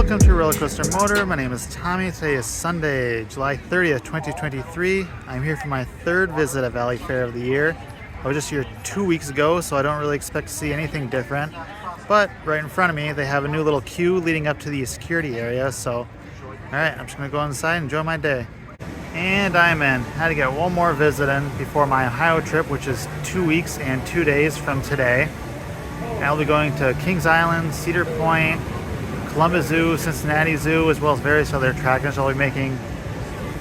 Welcome to Roller Coaster Motor. My name is Tommy. Today is Sunday, July 30th, 2023. I'm here for my third visit at Valleyfair of the year. I was just here 2 weeks ago, so I don't really expect to see anything different. But right in front of me, they have a new little queue leading up to the security area. So, alright, I'm just going to go inside and enjoy my day. And I'm in. Had to get one more visit in before my Ohio trip, which is 2 weeks and 2 days from today. I'll be going to Kings Island, Cedar Point, Columbus Zoo, Cincinnati Zoo, as well as various other attractions. I'll be making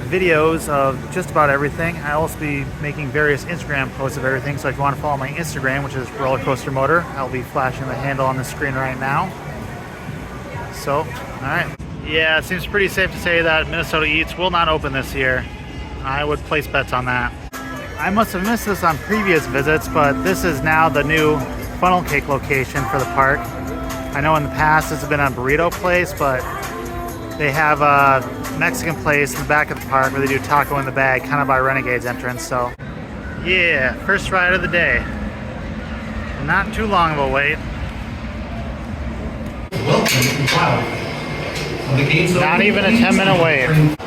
videos of just about everything. I'll also be making various Instagram posts of everything, so if you want to follow my Instagram, which is Roller Coaster Motor, I'll be flashing the handle on the screen right now. So, alright. Yeah, it seems pretty safe to say that Minnesota Eats will not open this year. I would place bets on that. I must have missed this on previous visits, but this is now the new funnel cake location for the park. I know in the past this has been a burrito place, but they have a Mexican place in the back of the park where they do taco in the bag, kind of by Renegade's entrance. So yeah, first ride of the day. Not too long of a wait. Not even a 10-minute wait.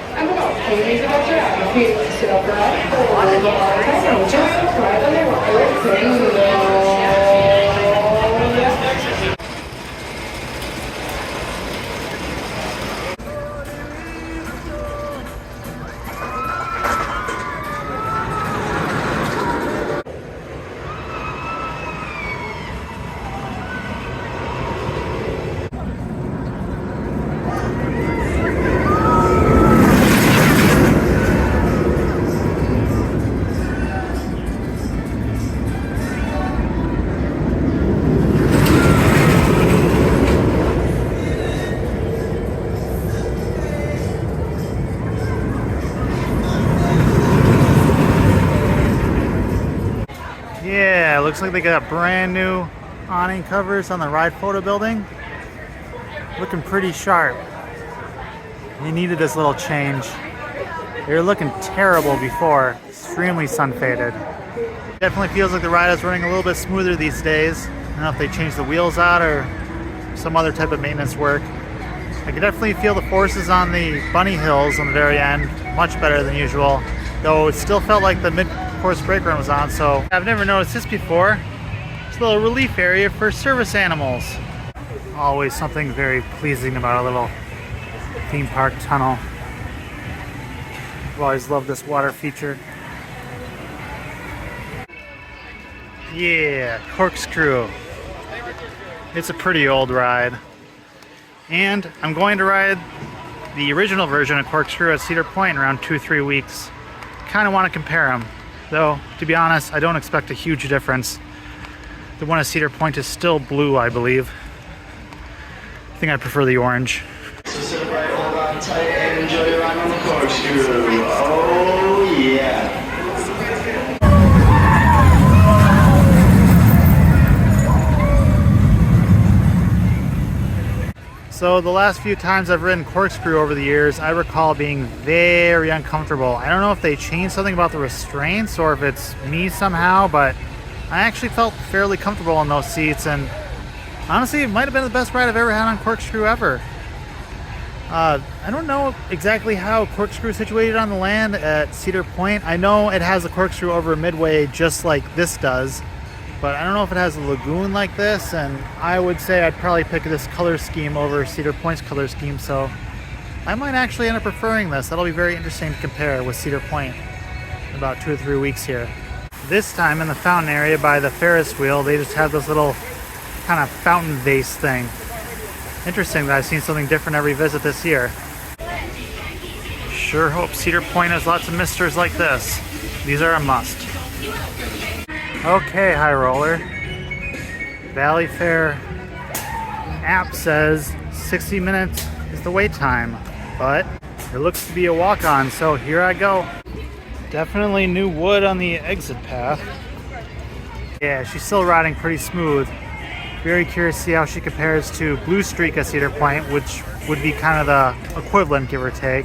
Yeah, looks like they got brand new awning covers on the ride photo building. Looking pretty sharp. You needed this little change. They were looking terrible before, extremely sun faded. Definitely feels like the ride is running a little bit smoother these days. I don't know if they changed the wheels out or some other type of maintenance work. I can definitely feel the forces on the bunny hills on the very end, much better than usual. Though it still felt like the mid-course brake run was on, so I've never noticed this before. It's a little relief area for service animals. Always something very pleasing about a little theme park tunnel. I've always loved this water feature. Yeah, Corkscrew. It's a pretty old ride. And I'm going to ride the original version of Corkscrew at Cedar Point in around 2-3 weeks. Kind of want to compare them, though to be honest I don't expect a huge difference. The one at Cedar Point is still blue, I believe. I think I prefer the orange. So sit right, hold on tight, and enjoy your ride on the Corkscrew. Oh yeah. So the last few times I've ridden Corkscrew over the years, I recall being very uncomfortable. I don't know if they changed something about the restraints or if it's me somehow, but I actually felt fairly comfortable in those seats, and honestly it might have been the best ride I've ever had on Corkscrew ever. I don't know exactly how Corkscrew is situated on the land at Cedar Point. I know it has a Corkscrew over Midway just like this does, but I don't know if it has a lagoon like this, and I would say I'd probably pick this color scheme over Cedar Point's color scheme, so I might actually end up preferring this. That'll be very interesting to compare with Cedar Point in about 2 or 3 weeks here. This time in the fountain area by the Ferris wheel, they just have this little kind of fountain vase thing. Interesting that I've seen something different every visit this year. Sure hope Cedar Point has lots of misters like this. These are a must. Okay, high roller. Valleyfair app says 60 minutes is the wait time, but it looks to be a walk-on, so here I go. Definitely new wood on the exit path. Yeah, she's still riding pretty smooth. Very curious to see how she compares to Blue Streak at Cedar Point, which would be kind of the equivalent, give or take.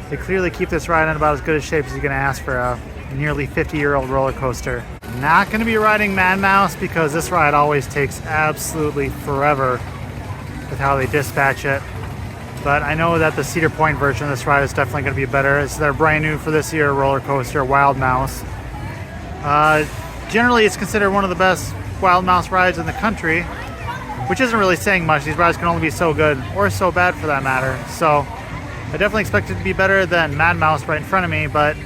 They clearly keep this ride in about as good a shape as you can ask for a nearly 50-year-old roller coaster. Not going to be riding Mad Mouse because this ride always takes absolutely forever with how they dispatch it. But I know that the Cedar Point version of this ride is definitely going to be better. It's their brand new for this year roller coaster, Wild Mouse. Generally, it's considered one of the best Wild Mouse rides in the country, which isn't really saying much. These rides can only be so good, or so bad for that matter. So I definitely expect it to be better than Mad Mouse right in front of me, but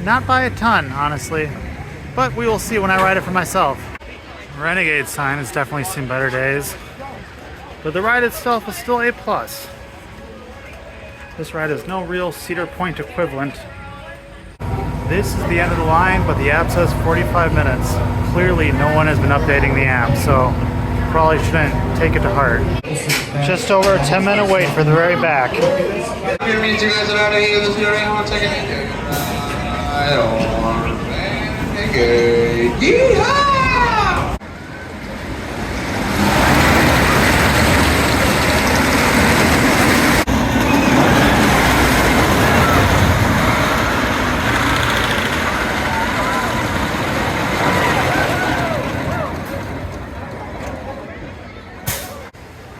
not by a ton, honestly. But we will see when I ride it for myself. Renegade sign has definitely seen better days, but the ride itself is still A+. This ride is no real Cedar Point equivalent. This is the end of the line, but the app says 45 minutes. Clearly no one has been updating the app, so probably shouldn't take it to heart. Just over a 10-minute wait for the very back. Here means you guys are out of here. This is your want to take it. I don't want Renegade. Yeehaw!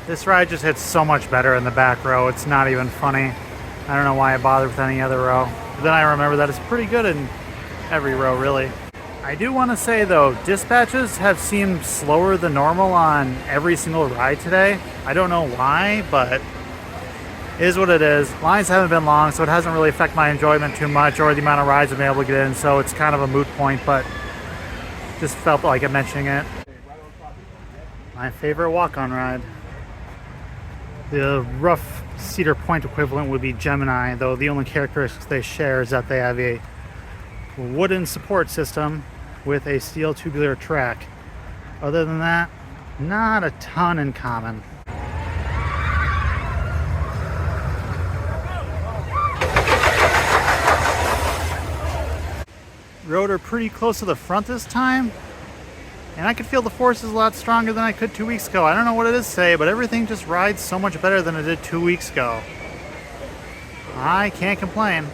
This ride just hits so much better in the back row. It's not even funny. I don't know why I bothered with any other row. But then I remember that it's pretty good in every row, really. I do want to say, though, dispatches have seemed slower than normal on every single ride today. I don't know why, but it is what it is. Lines haven't been long, so it hasn't really affected my enjoyment too much or the amount of rides I've been able to get in, so it's kind of a moot point, but just felt like I'm mentioning it. My favorite walk-on ride. The rough Cedar Point equivalent would be Gemini, though the only characteristics they share is that they have a wooden support system with a steel tubular track. Other than that, not a ton in common. Rode her pretty close to the front this time, and I could feel the forces a lot stronger than I could 2 weeks ago. I don't know what it is today, but everything just rides so much better than it did 2 weeks ago. I can't complain.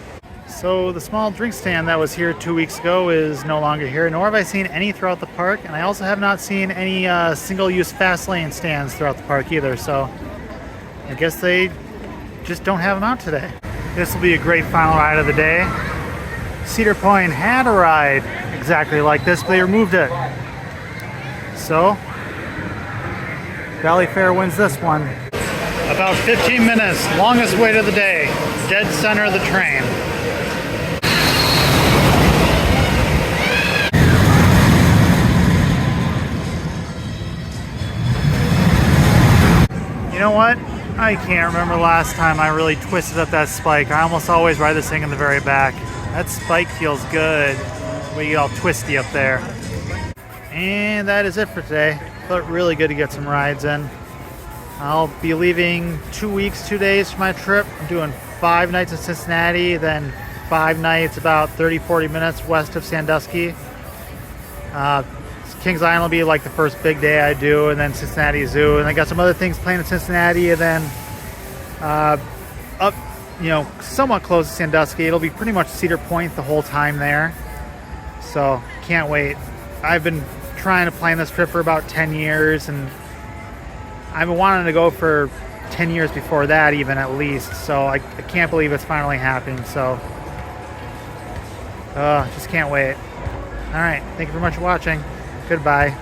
So the small drink stand that was here 2 weeks ago is no longer here, nor have I seen any throughout the park, and I also have not seen any single-use fast lane stands throughout the park either, so I guess they just don't have them out today. This will be a great final ride of the day. Cedar Point had a ride exactly like this, but they removed it. So, Valleyfair wins this one. About 15 minutes, longest wait of the day, dead center of the train. You know what? I can't remember last time I really twisted up that spike. I almost always ride this thing in the very back. That spike feels good. We get all twisty up there. And that is it for today. Felt really good to get some rides in. I'll be leaving 2 weeks, 2 days for my trip. I'm doing 5 nights in Cincinnati, then 5 nights about 30-40 minutes west of Sandusky. Kings Island will be like the first big day I do, and then Cincinnati Zoo, and I got some other things planned in Cincinnati, and then up, somewhat close to Sandusky. It'll be pretty much Cedar Point the whole time there. So can't wait. I've been trying to plan this trip for about 10 years, and I've been wanting to go for 10 years before that even, at least. So I can't believe it's finally happening. So just can't wait. All right, thank you very much for watching. Goodbye.